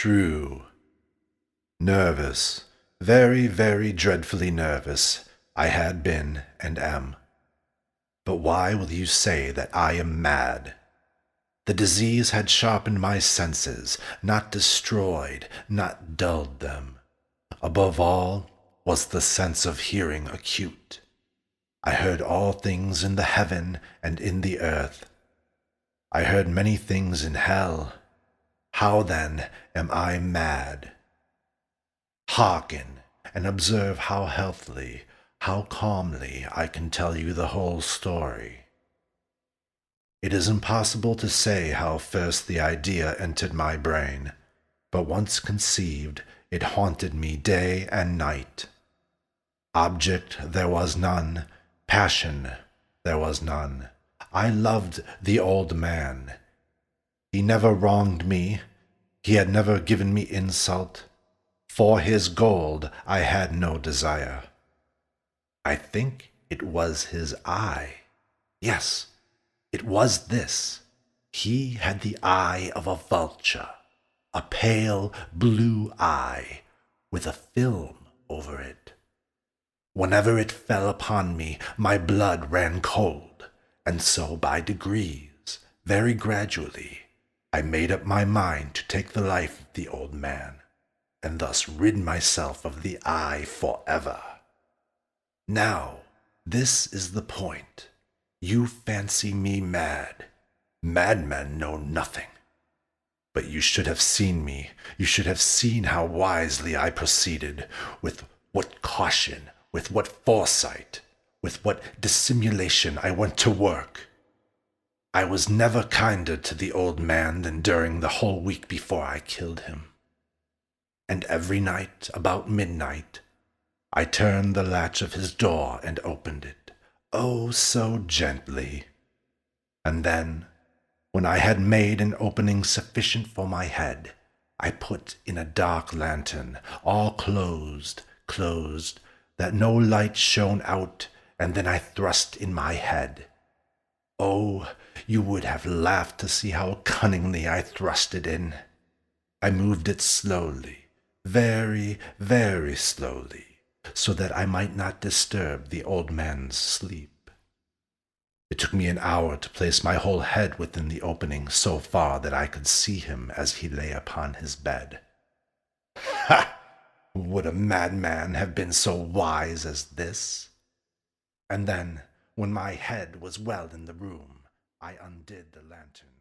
True. Nervous, very, very dreadfully nervous, I had been and am. But why will you say that I am mad? The disease had sharpened my senses, not destroyed, not dulled them. Above all was the sense of hearing acute. I heard all things in the heaven and in the earth. I heard many things in hell. How then am I mad? Hearken and observe how healthily, how calmly I can tell you the whole story. It is impossible to say how first the idea entered my brain, but once conceived, it haunted me day and night. Object there was none, passion there was none. I loved the old man. He never wronged me. He had never given me insult. For his gold I had no desire. I think it was his eye. Yes, it was this. He had the eye of a vulture, a pale blue eye with a film over it. Whenever it fell upon me, my blood ran cold, and so by degrees, very gradually, I made up my mind to take the life of the old man, and thus rid myself of the eye forever. Now, this is the point. You fancy me mad. Madmen know nothing. But you should have seen me. You should have seen how wisely I proceeded, with what caution, with what foresight, with what dissimulation I went to work. I was never kinder to the old man than during the whole week before I killed him. And every night, about midnight, I turned the latch of his door and opened it, oh, so gently. And then, when I had made an opening sufficient for my head, I put in a dark lantern, all closed, that no light shone out, and then I thrust in my head. Oh, you would have laughed to see how cunningly I thrust it in. I moved it slowly, very, very slowly, so that I might not disturb the old man's sleep. It took me an hour to place my whole head within the opening so far that I could see him as he lay upon his bed. Ha! Would a madman have been so wise as this? And then, when my head was well in the room, I undid the lantern.